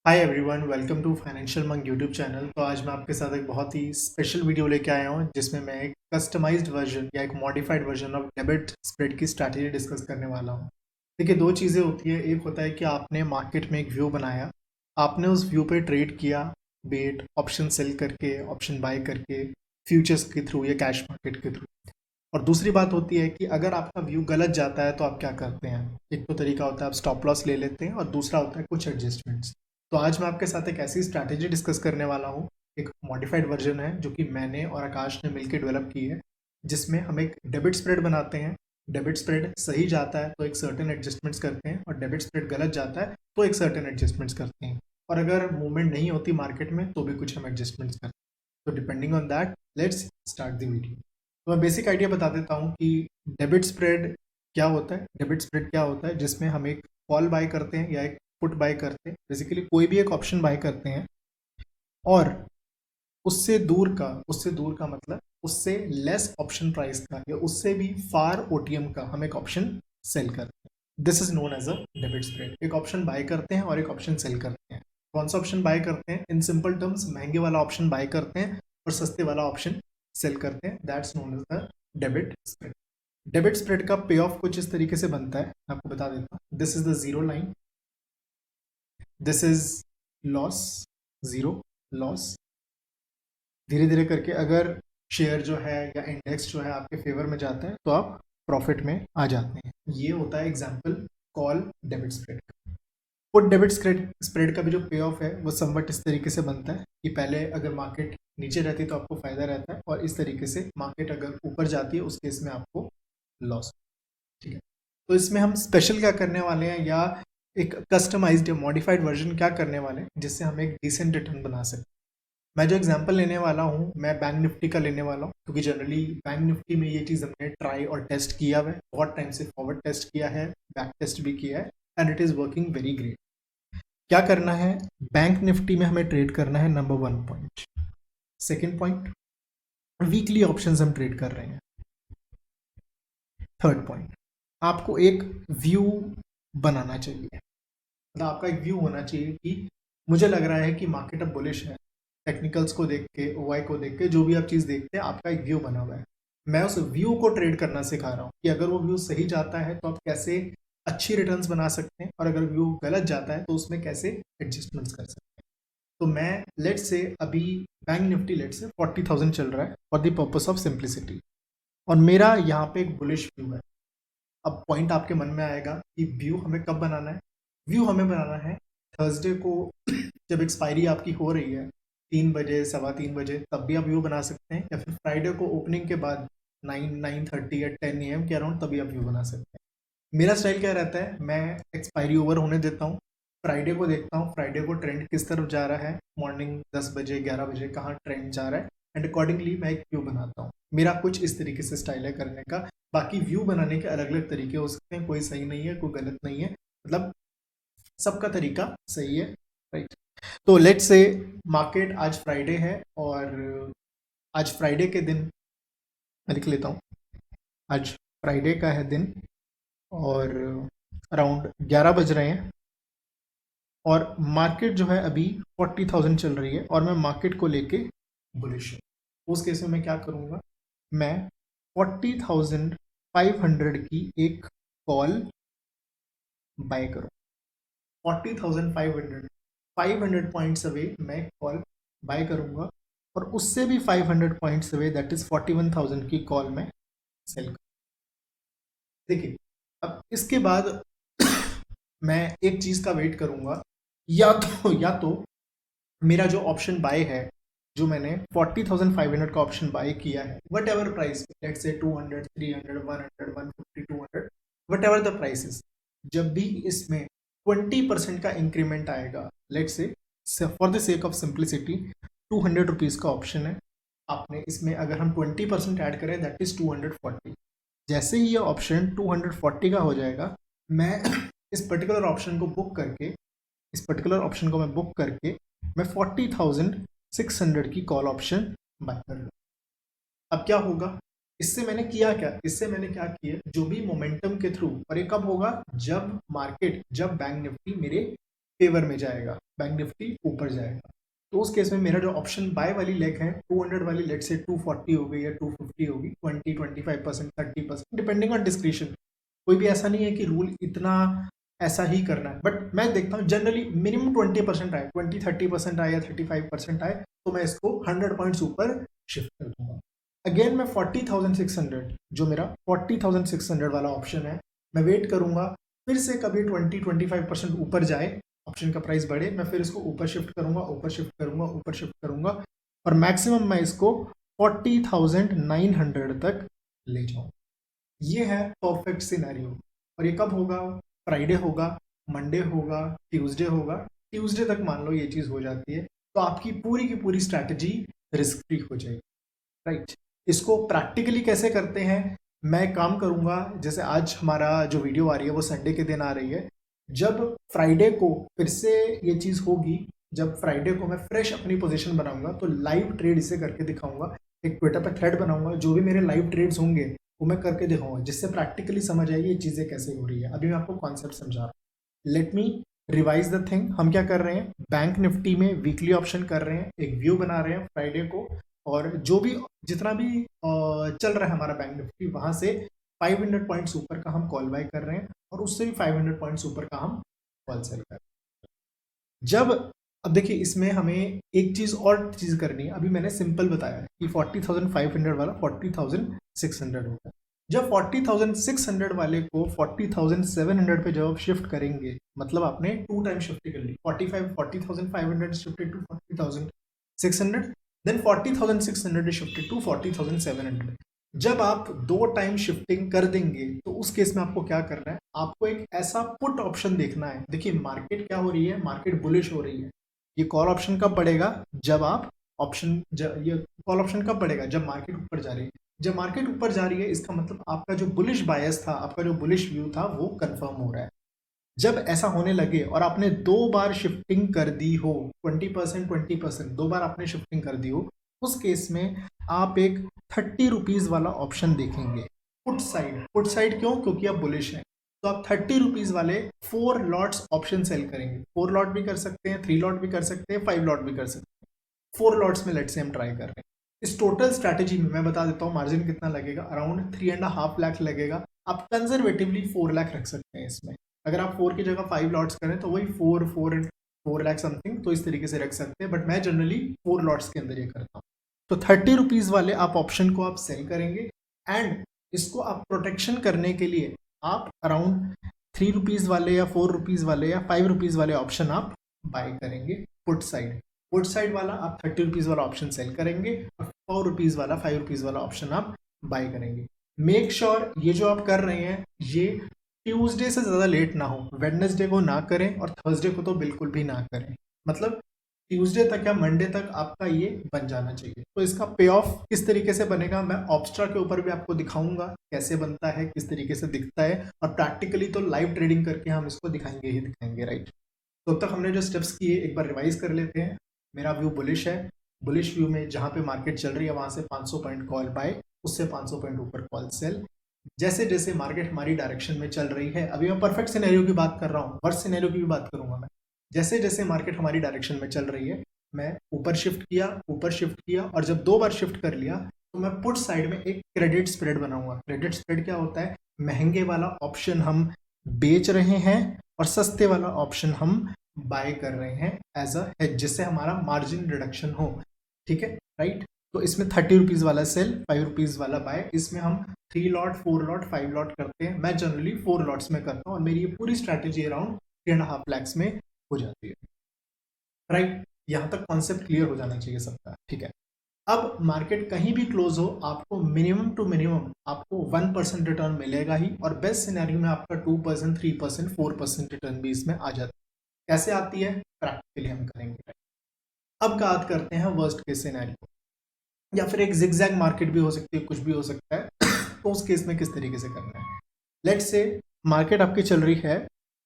Hi everyone, welcome to Financial Monk YouTube channel. तो आज मैं आपके साथ एक बहुत ही स्पेशल वीडियो लेके आया हूँ जिसमें मैं एक कस्टमाइज्ड वर्जन या एक modified version of debit spread की स्ट्रैटेजी डिस्कस करने वाला हूँ। देखिए, दो चीज़ें होती है। एक होता है कि आपने मार्केट में एक व्यू बनाया, आपने उस व्यू पे ट्रेड किया, बेट ऑप्शन सेल करके, ऑप्शन बाय करके, फ्यूचर्स के थ्रू या कैश मार्केट के थ्रू। और दूसरी बात होती है कि अगर आपका व्यू गलत जाता है तो आप क्या करते हैं। एक तो तरीका होता है आप स्टॉप लॉस ले लेते हैं और दूसरा होता है कुछ एडजस्टमेंट्स। तो आज मैं आपके साथ एक ऐसी स्ट्रैटेजी डिस्कस करने वाला हूँ, एक मॉडिफाइड वर्जन है जो कि मैंने और आकाश ने मिलकर डेवलप की है, जिसमें हम एक डेबिट स्प्रेड बनाते हैं। डेबिट स्प्रेड सही जाता है तो एक सर्टेन एडजस्टमेंट्स करते हैं, और डेबिट स्प्रेड गलत जाता है तो एक सर्टेन एडजस्टमेंट्स करते हैं, और अगर मूवमेंट नहीं होती मार्केट में तो भी कुछ हम एडजस्टमेंट्स करते हैं। तो depending on that, let's start the video. तो मैं बेसिक आइडिया बता देता हूँ कि डेबिट स्प्रेड क्या होता है। डेबिट स्प्रेड क्या होता है, जिसमें हम एक कॉल बाय करते हैं या एक पुट बाय करते हैं, बेसिकली कोई भी एक ऑप्शन बाय करते हैं, और उससे दूर का मतलब उससे लेस ऑप्शन प्राइस का या उससे भी फार ओटीएम का हम एक ऑप्शन सेल करते हैं। This is known as a debit spread. एक ऑप्शन बाय करते हैं और एक ऑप्शन सेल करते हैं। कौन सा ऑप्शन बाय करते हैं? इन सिंपल टर्म्स, महंगे वाला ऑप्शन बाय करते हैं और सस्ते वाला ऑप्शन सेल करते हैं। That's known as the debit spread. Debit spread का पे ऑफ कुछ इस तरीके से बनता है, मैं आपको बता देता हूँ। This is the zero line, this is loss, zero loss. धीरे धीरे करके अगर शेयर जो है या इंडेक्स जो है आपके फेवर में जाता है तो आप प्रॉफिट में आ जाते हैं। ये होता है एग्जाम्पल कॉल डेबिट स्प्रेड का। पुट डेबिट स्प्रेड का भी जो पे ऑफ है वो समवट इस तरीके से बनता है कि पहले अगर मार्केट नीचे रहती है तो आपको फायदा रहता है, और इस तरीके से मार्केट अगर ऊपर जाती है उस केस में आपको लॉस। ठीक है, तो इसमें हम स्पेशल क्या करने वाले हैं, या एक कस्टमाइज्ड या मॉडिफाइड वर्जन क्या करने वाले हैं जिससे हम एक डिसेंट रिटर्न बना सकते हैं। मैं जो एग्जांपल लेने वाला हूँ, मैं बैंक निफ्टी का लेने वाला हूँ, क्योंकि जनरली बैंक निफ्टी में ये चीज़ हमने ट्राई और टेस्ट किया हुआ है। बहुत टाइम से फॉरवर्ड टेस्ट किया है, बैक टेस्ट भी किया है, and it is working very great. क्या करना है? बैंक निफ्टी में हमें ट्रेड करना है, number one point. Second point, weekly option हम ट्रेड कर रहे हैं। थर्ड पॉइंट, आपको एक व्यू बनाना चाहिए। मतलब आपका एक व्यू होना चाहिए कि मुझे लग रहा है कि मार्केट अब बुलिश है। टेक्निकल्स को देख के, ओवाई को देख के, जो भी आप चीज़ देखते हैं, आपका एक व्यू बना हुआ है। मैं उस व्यू को ट्रेड करना सिखा रहा हूँ कि अगर वो व्यू सही जाता है तो आप कैसे अच्छी रिटर्न्स बना सकते हैं, और अगर व्यू गलत जाता है तो उसमें कैसे एडजस्टमेंट्स कर सकते हैं। तो मैं लेट से अभी बैंक निफ्टी लेट से 40,000 चल रहा है for the purpose of simplicity, और मेरा यहाँ पे एक बुलिश व्यू है। अब पॉइंट आपके मन में आएगा कि व्यू हमें कब बनाना है। व्यू हमें बनाना है थर्सडे को, जब एक्सपायरी आपकी हो रही है 3 बजे, 3:15 बजे, तब भी आप व्यू बना सकते हैं, या फिर फ्राइडे को ओपनिंग के बाद 9:30 या 10 AM के अराउंड, तभी आप व्यू बना सकते हैं। मेरा स्टाइल क्या रहता है, मैं एक्सपायरी ओवर होने देता हूँ, फ्राइडे को देखता हूँ फ्राइडे को ट्रेंड किस तरफ जा रहा है, मॉर्निंग 10 बजे, 11 बजे कहाँ ट्रेंड जा रहा है, एंड अकॉर्डिंगली मैं एक व्यू बनाता हूँ। मेरा कुछ इस तरीके से स्टाइल है करने का। बाकी व्यू बनाने के अलग अलग तरीके हो सकते हैं, कोई सही नहीं है, कोई गलत नहीं है, मतलब सबका तरीका सही है, राइट। तो लेट्स से मार्केट आज फ्राइडे है, और आज फ्राइडे के दिन मैं लिख लेता हूँ, आज फ्राइडे का है दिन, और अराउंड 11 बज रहे हैं, और मार्केट जो है अभी 40,000 चल रही है, और मैं मार्केट को लेके बुलिश हूँ। उस केस में मैं क्या करूँगा, मैं 40,500 की एक कॉल बाय करूँ। 40,500, 500 पॉइंट्स अवे मैं कॉल बाय करूंगा, और उससे भी 500 पॉइंट्स अवे, दैट इज 41,000 की कॉल मैं सेल करूँ। देखिए, अब इसके बाद मैं एक चीज का वेट करूंगा, या तो मेरा जो ऑप्शन बाय है, जो मैंने 40,500 का ऑप्शन बाय किया है, what ever price, let's say 200, 300, 100, 150, 200, what ever the prices, जब भी इसमें 20% का इंक्रीमेंट आएगा, let's say for the sake of simplicity 200 rupees का ऑप्शन है, आपने इसमें अगर हम 20% ऐड करें, दैट इज 240। जैसे ही ये ऑप्शन 240 का हो जाएगा, मैं इस पर्टिकुलर ऑप्शन को बुक करके, इस पर्टिकुलर ऑप्शन को मैं बुक करके मैं 40,600 की कॉल ऑप्शन बाय कर लूँ। अब क्या होगा, इससे मैंने किया क्या, इससे मैंने क्या किया, जो भी मोमेंटम के थ्रू, और ये कब होगा, जब मार्केट, जब बैंक निफ्टी मेरे फेवर में जाएगा, बैंक निफ्टी ऊपर जाएगा। तो उस केस में मेरा जो ऑप्शन बाय वाली लेग है 200 वाली, लेट से 240 हो गई या 250 होगी, 20-25%, 30%, डिपेंडिंग ऑन डिस्क्रिप्शन। कोई भी ऐसा नहीं है कि रूल इतना ऐसा ही करना है, बट मैं देखता हूँ जनरली मिनिमम 20% आए, 20-30% आए या 35% आए तो मैं इसको 100 पॉइंट्स ऊपर शिफ्ट कर दूंगा। अगेन मैं 40,600, जो मेरा 40,600 वाला ऑप्शन है, मैं वेट करूंगा फिर से कभी 20-25% ऊपर जाए, ऑप्शन का प्राइस बढ़े, मैं फिर इसको ऊपर शिफ्ट करूंगा, ऊपर शिफ्ट करूंगा, ऊपर शिफ्ट करूंगा, और मैक्सिमम मैं इसको 40,900 तक ले जाऊं। ये है परफेक्ट सिनेरियो। और ये कब होगा? फ्राइडे होगा, मंडे होगा, ट्यूसडे होगा। ट्यूसडे तक मान लो ये चीज़ हो जाती है तो आपकी पूरी की पूरी स्ट्रैटेजी रिस्क फ्री हो जाएगी, राइट। इसको प्रैक्टिकली कैसे करते हैं, मैं काम करूंगा। जैसे आज हमारा जो वीडियो आ रही है वो संडे के दिन आ रही है। जब फ्राइडे को फिर से ये चीज़ होगी, जब फ्राइडे को मैं फ्रेश अपनी पोजीशन बनाऊंगा तो लाइव ट्रेड इसे करके दिखाऊंगा। एक ट्विटर पे थ्रेड बनाऊंगा, जो भी मेरे लाइव ट्रेड्स होंगे वो मैं करके दिखाऊंगा, जिससे प्रैक्टिकली समझ आएगी ये चीज़ें कैसे हो रही है। अभी मैं आपको कॉन्सेप्ट समझा रहा हूँ। Let me revise the thing. हम क्या कर रहे हैं, बैंक निफ्टी में वीकली ऑप्शन कर रहे हैं, एक व्यू बना रहे हैं फ्राइडे को, और जो भी जितना भी चल रहा है हमारा बैंक निफ्टी, वहां से 500 पॉइंट्स ऊपर का हम कॉल बाय कर रहे हैं और उससे भी 500 पॉइंट्स ऊपर का हम कॉल सेल कर रहे हैं। जब अब देखिए इसमें हमें एक चीज और चीज करनी है। अभी मैंने सिंपल बताया कि 40,500 वाला 40,600 होगा। जब 40,600 वाले को 40,700 पे जब आप शिफ्ट करेंगे, मतलब आपने 2 टाइम शिफ्ट कर ली, 40,500 shifted to 40,600, then 40,600 is shifted to 40,700। जब आप 2 टाइम शिफ्टिंग कर देंगे तो उस केस में आपको क्या करना है, आपको एक ऐसा पुट ऑप्शन देखना है। देखिए मार्केट क्या हो रही है, मार्केट बुलिश हो रही है। ये कॉल ऑप्शन कब बढ़ेगा, जब आप ये कॉल ऑप्शन कब बढ़ेगा, जब मार्केट ऊपर जा रही है। जब मार्केट ऊपर जा रही है इसका मतलब आपका जो बुलिश बायस था, आपका जो बुलिश व्यू था वो कंफर्म हो रहा है। जब ऐसा होने लगे और आपने 2 बार शिफ्टिंग कर दी हो, 20%, 2 बार आपने शिफ्टिंग कर दी हो, उस केस में आप एक 30 रुपीज वाला ऑप्शन देखेंगे पुट साइड। पुट साइड क्यों? क्योंकि आप बुलिश हैं। तो आप 30 रुपीज वाले 4 लॉट्स ऑप्शन सेल करेंगे। 4 लॉट भी कर सकते हैं, 3 लॉट भी कर सकते हैं, 5 लॉट भी कर सकते हैं। 4 लॉट्स में लेट से हम ट्राई कर रहे हैं। इस टोटल स्ट्रैटेजी में मैं बता देता हूँ मार्जिन कितना लगेगा, अराउंड 3.5 लाख लगेगा। आप कंजर्वेटिवली 4 लाख रख सकते हैं इसमें। अगर आप 4 की जगह 5 लॉट्स करें तो वही 4 लाख समथिंग, तो इस तरीके से रख सकते हैं, बट मैं जनरली 4 लॉट्स के अंदर ये करता हूँ। तो 30 रुपीज वाले आप ऑप्शन को आप सेल करेंगे, एंड इसको आप प्रोटेक्शन करने के लिए आप अराउंड 3 रुपीज वाले या 4 रुपीज वाले या 5 रुपीज वाले ऑप्शन आप बाय करेंगे पुट साइड। पुट साइड वाला आप 30 रुपीज वाला ऑप्शन सेल करेंगे और 4 रुपीज वाला 5 रुपीज वाला ऑप्शन आप बाय करेंगे। मेक श्योर ये जो आप कर रहे हैं ये ट्यूसडे से ज़्यादा लेट ना हो, वेडनेसडे को ना करें और थर्सडे को तो बिल्कुल भी ना करें। मतलब ट्यूसडे तक या मंडे तक आपका ये बन जाना चाहिए। तो इसका पे ऑफ किस तरीके से बनेगा मैं ऑब्स्ट्रा के ऊपर भी आपको दिखाऊंगा कैसे बनता है, किस तरीके से दिखता है, और प्रैक्टिकली तो लाइव ट्रेडिंग करके हम इसको दिखाएंगे ही दिखाएंगे, राइट। तो अब तक हमने जो स्टेप्स किए एक बार रिवाइज कर लेते हैं। मेरा व्यू बुलिश है। बुलिश व्यू में जहाँ पे मार्केट चल रही है वहाँ से 500 पॉइंट कॉल बाय, उससे 500 पॉइंट ऊपर कॉल सेल। जैसे जैसे मार्केट हमारी डायरेक्शन में चल रही है, अभी मैं परफेक्ट सिनेरियो की बात कर रहा हूँ, वर्स्ट सिनेरियो की भी बात करूंगा मैं। जैसे जैसे मार्केट हमारी डायरेक्शन में चल रही है मैं ऊपर शिफ्ट किया, और जब 2 बार शिफ्ट कर लिया तो मैं पुट साइड में एक क्रेडिट स्प्रेड बनाऊंगा। क्रेडिट स्प्रेड क्या होता है, महंगे वाला ऑप्शन हम बेच रहे हैं और सस्ते वाला ऑप्शन हम बाय कर रहे हैं एज अ हेज, जिससे हमारा मार्जिन रिडक्शन हो, ठीक है, राइट। तो इसमें 30 रुपीज वाला सेल, 5 रुपीज वाला बाय, इसमें हम 3 लॉट, 4 लॉट, 5 लॉट करते हैं। मैं जनरली 4 लॉट्स में करता हूँ और मेरी ये पूरी स्ट्रैटेजी अराउंड 3.5 लाख में हो जाती है, राइट। यहाँ तक कॉन्सेप्ट क्लियर हो जाना चाहिए सबका, ठीक है। अब मार्केट कहीं भी क्लोज हो आपको मिनिमम टू मिनिमम आपको 1% रिटर्न मिलेगा ही, और बेस्ट सिनेरियो में आपका 2%, 3%, 4% रिटर्न भी इसमें आ जाता है। कैसे आती है प्रैक्टिकली हम करेंगे। अब बात करते हैं वर्स्ट केस सिनेरियो, या फिर एक जिगजैग मार्केट भी हो सकती है, कुछ भी हो सकता है। तो उस केस में किस तरीके से करना है, लेट्स से मार्केट आपकी चल रही है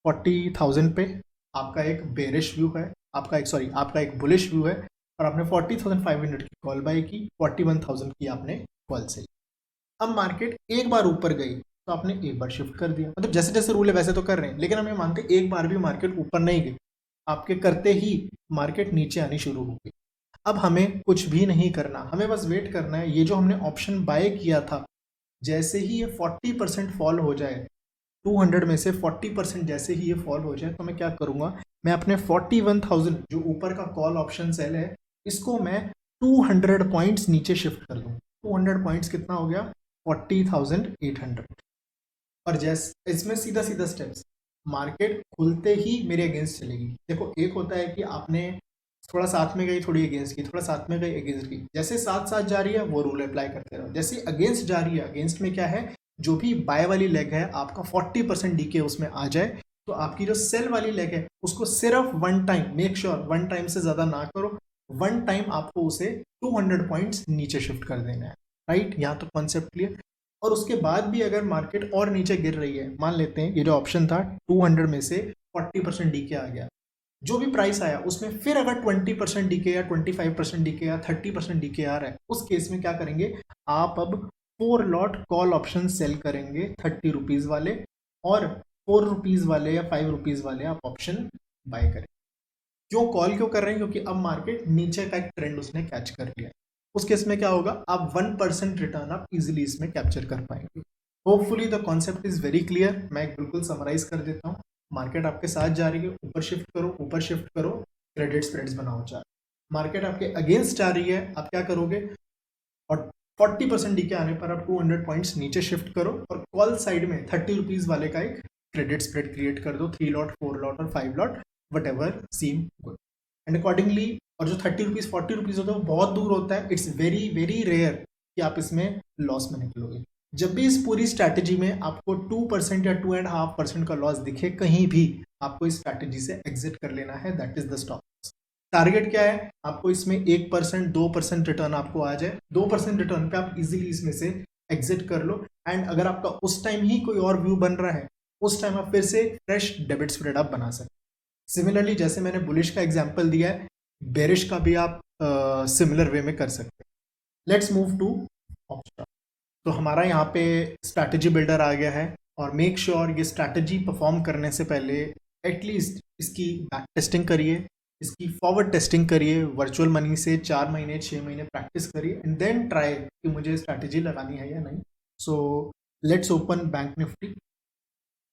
40,000 पे, आपका एक बेरिश व्यू है, आपका एक बुलिश व्यू है, और आपने 40,500 की कॉल बाय की, 41,000 की आपने कॉल सेल। अब मार्केट एक बार ऊपर गई तो आपने एक बार शिफ्ट कर दिया, मतलब जैसे जैसे रूल है वैसे तो कर रहे हैं, लेकिन हम ये मानते हैं एक बार भी मार्केट ऊपर नहीं गई आपके करते ही मार्केट नीचे आनी शुरू हो गई। अब हमें कुछ भी नहीं करना, हमें बस वेट करना है। ये जो हमने ऑप्शन बाय किया था, जैसे ही ये 40% फॉल हो जाए, 200 में से 40% जैसे ही ये फॉल हो जाए, तो मैं क्या करूंगा, मैं अपने 41,000 जो ऊपर का कॉल ऑप्शन सेल है, इसको मैं 200 पॉइंट्स नीचे शिफ्ट कर दूँ। 200 पॉइंट्स कितना हो गया, 40,800। और जैसे इसमें सीधा सीधा स्टेप्स, मार्केट खुलते ही मेरे अगेंस्ट चलेगी। देखो, एक होता है कि आपने थोड़ा साथ में गई, थोड़ी अगेंस्ट की, थोड़ा साथ में गई, अगेंस्ट की, जैसे साथ साथ जा रही है वो रूल अप्लाई करते रहो। जैसे अगेंस्ट जा रही है, अगेंस्ट में क्या है, जो भी बाय वाली लेग है आपका 40% डीके उसमें आ जाए, तो आपकी जो सेल वाली लेग है उसको सिर्फ one time, make sure one time से ज्यादा ना करो, वन टाइम आपको उसे 200 पॉइंट्स नीचे शिफ्ट कर देना है। राइट, यहाँ तो कॉन्सेप्ट क्लियर। और उसके बाद भी अगर मार्केट और नीचे गिर रही है, मान लेते हैं ये जो ऑप्शन था 200 में से 40% डीके आ गया, जो भी प्राइस आया उसमें फिर अगर 20% डीके या 25% डीके या 30% डीके आ रहा है, उस केस में क्या करेंगे आप, अब 4 लॉट कॉल ऑप्शन सेल करेंगे 30 रुपीज वाले, और 4 रुपीज वाले या 5 रुपीज वाले आप ऑप्शन बाय करें। क्यों कॉल क्यों कर रहे हैं, क्योंकि अब मार्केट नीचे का एक ट्रेंड उसने कैच कर लिया। उस केस में क्या होगा, आप 1% रिटर्न आप इजिली इसमें कैप्चर कर पाएंगे। Hopefully the concept is very clear. मैं बिल्कुल समराइज कर देता हूँ। मार्केट आपके साथ जा रही है, ऊपर शिफ्ट करो, ऊपर शिफ्ट करो, क्रेडिट स्प्रेड्स बनाओ चार। मार्केट आपके अगेंस्ट जा रही है, आप क्या करोगे, और 40% डीके आने पर आप 200 पॉइंट्स नीचे शिफ्ट करो, और कॉल साइड में 30 रुपीज वाले का एक क्रेडिट स्प्रेड क्रिएट कर दो, 3 लॉट, 4 लॉट और 5 lot, what ever seem good and accordingly. और जो 30 रुपीज 40 रुपीज होता है वो बहुत दूर होता है, इट्स वेरी वेरी रेयर कि आप इसमें लॉस में निकलोगे। जब भी इस पूरी स्ट्रैटेजी में आपको 2% या 2.5% का लॉस दिखे कहीं भी, आपको इस स्ट्रैटेजी से एग्जिट कर लेना है, that is the stop. Target क्या है आपको, इसमें 1% 2% रिटर्न आपको आ जाए, 2% रिटर्न पे आप इजीली इसमें से एग्जिट कर लो। एंड अगर आपका उस टाइम ही कोई और व्यू बन रहा है, उस टाइम आप फिर से फ्रेश डेबिट स्प्रेड आप बना सकते। सिमिलरली जैसे मैंने बुलिश का एग्जांपल दिया है, बेरिश का भी आप सिमिलर वे में कर सकते हैं। Let's move to option. तो हमारा यहाँ पे स्ट्रैटेजी बिल्डर आ गया है, और मेक श्योर ये स्ट्रैटेजी परफॉर्म करने से पहले एटलीस्ट इसकी बैक टेस्टिंग करिए, इसकी फॉरवर्ड टेस्टिंग करिए, वर्चुअल मनी से 4 महीने 6 महीने प्रैक्टिस करिए, एंड देन ट्राई कि मुझे स्ट्रैटेजी लगानी है या नहीं। So let's open bank Nifty.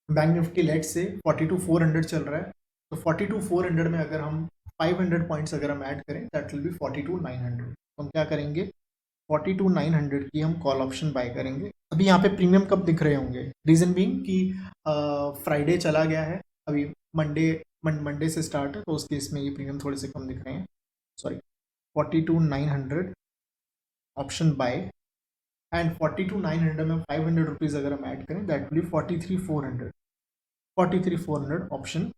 Bank Nifty late से 42,400 चल रहा है, तो 42,400 में अगर हम 500 पॉइंट्स अगर हम ऐड करें, दैट विल बी 42,900। तो हम क्या करेंगे, 42,900 की हम कॉल ऑप्शन बाय करेंगे। अभी यहाँ पे प्रीमियम कब दिख रहे होंगे, रीजन बीइंग कि फ्राइडे चला गया है, अभी मंडे से स्टार्ट है, तो उस केस में ये प्रीमियम थोड़े से कम दिख रहे हैं। सॉरी, 42,900 ऑप्शन बाय, एंड 42,900 में 500 रुपीज अगर हम ऐड करें, दैट विल बी 43,400। 43,400 ऑप्शन।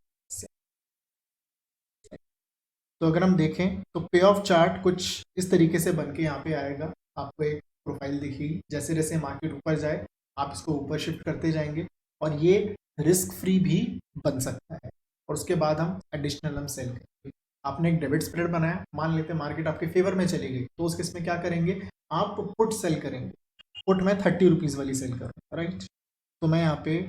तो अगर हम देखें तो पे ऑफ चार्ट कुछ इस तरीके से बन के यहाँ पे आएगा, आपको एक प्रोफाइल दिखेगी। जैसे जैसे मार्केट ऊपर जाए आप इसको ऊपर शिफ्ट करते जाएंगे, और ये रिस्क फ्री भी बन सकता है। और उसके बाद हम एडिशनल हम सेल करेंगे। आपने एक डेबिट स्प्रेड बनाया, मान लेते हैं मार्केट आपके फेवर में चली गई, तो उस केस में क्या करेंगे, आप पुट सेल करेंगे। पुट में 30 रुपीज़ वाली सेल करूँगा, राइट। तो मैं यहाँ पे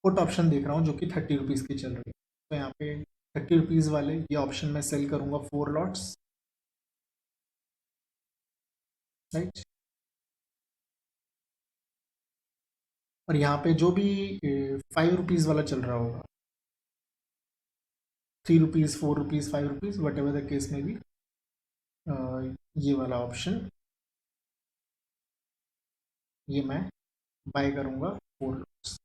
पुट ऑप्शन देख रहा हूँ जो कि 30 रुपीज़ की चल रही है, तो यहाँ पे 30 रुपीज़ वाले ये ऑप्शन में सेल करूंगा 4 लॉट्स, राइट। और यहाँ पे जो भी 5 रुपीज़ वाला चल रहा होगा, 3 rupees 4 rupees 5 rupees what ever the case में भी, ये वाला ऑप्शन ये मैं बाय करूंगा 4 लॉट्स।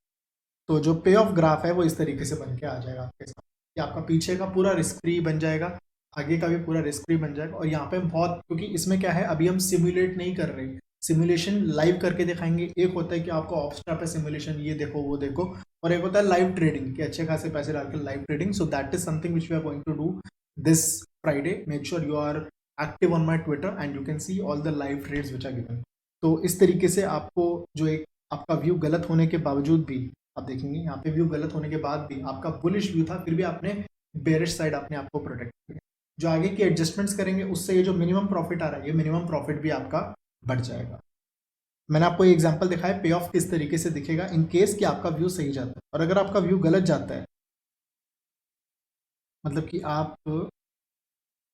तो जो पे ऑफ ग्राफ है वो इस तरीके से बन के आ जाएगा आपके साथ, कि आपका पीछे का पूरा रिस्क फ्री बन जाएगा, आगे का भी पूरा रिस्क फ्री बन जाएगा। और यहाँ पे बहुत, क्योंकि इसमें क्या है, अभी हम सिमुलेट नहीं कर रहे, सिमुलेशन लाइव करके दिखाएंगे। एक होता है कि आपको ऑप्स्ट्रा पे सिमुलेशन ये देखो वो देखो, और एक होता है लाइव ट्रेडिंग कि अच्छे खासे पैसे डालकर live trading. So that is something which we are going to do this Friday. Make sure you are active on my Twitter and you can see all the live trades which are given. तो इस तरीके से आपको जो एक आपका view गलत होने के बावजूद भी, आप देखेंगे यहाँ पे व्यू गलत होने के बाद भी आपका बुलिश व्यू था, फिर भी आपने बेरिश साइड अपने आप को प्रोटेक्ट किया। जो आगे की एडजस्टमेंट्स करेंगे उससे ये जो मिनिमम प्रॉफिट आ रहा है, ये मिनिमम प्रॉफिट भी आपका बढ़ जाएगा। मैंने आपको ये एग्जांपल दिखाया पे ऑफ किस तरीके से दिखेगा इन केस कि आपका व्यू सही जाता है। और अगर आपका व्यू गलत जाता है मतलब कि आप,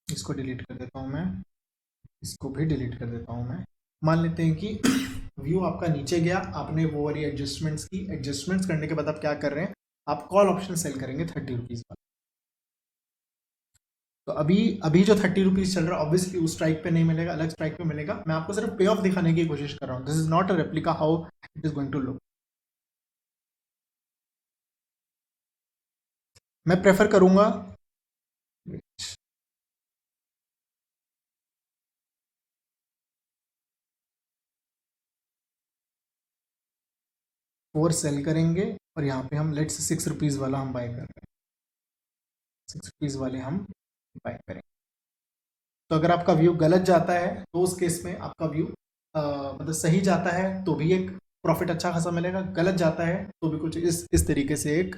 इसको डिलीट कर देता हूँ मैं, इसको भी डिलीट कर देता हूँ मैं। मान लेते हैं कि व्यू आपका नीचे गया, आपने वो वाली एडजस्टमेंट्स की, एडजस्टमेंट्स करने के बाद आप क्या कर रहे हैं, आप कॉल ऑप्शन सेल करेंगे 30 रुपीज़ वाला। तो अभी अभी जो 30 रुपीज़ चल रहा है ऑब्वियसली उस स्ट्राइक पे नहीं मिलेगा, अलग स्ट्राइक पे मिलेगा। मैं आपको सिर्फ पे ऑफ दिखाने की कोशिश कर रहा हूँ। This is not a replica how it is going to look. मैं प्रेफर करूंगा, फोर सेल करेंगे और यहाँ पे हम लेट्स 6 रुपीज़ वाला हम बाय कर रहे हैं, 6 रुपीज़ वाले हम बाय करेंगे। तो अगर आपका व्यू गलत जाता है तो उस केस में आपका व्यू मतलब सही जाता है तो भी एक प्रॉफिट अच्छा खासा मिलेगा, गलत जाता है तो भी कुछ इस तरीके से एक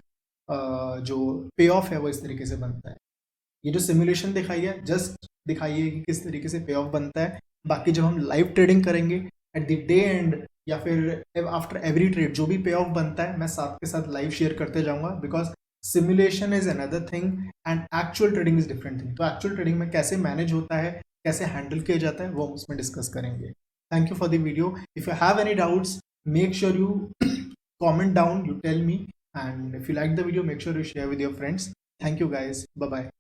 जो पे ऑफ है वो इस तरीके से बनता है। ये जो सिमुलेशन दिखाई है जस्ट दिखाइए कि किस तरीके से पे ऑफ बनता है। बाकी जब हम लाइव ट्रेडिंग करेंगे एट द डे एंड या फिर आफ्टर एवरी ट्रेड जो भी पे ऑफ बनता है मैं साथ के साथ लाइव शेयर करते जाऊंगा, because simulation is another thing and actual trading is different thing. तो एक्चुअल ट्रेडिंग में कैसे मैनेज होता है, कैसे हैंडल किया जाता है वो हम उसमें डिस्कस करेंगे। Thank you for the video. If you have any doubts make sure you comment down, you tell me, and if you like the video make sure you share with your friends. Thank you guys, bye bye.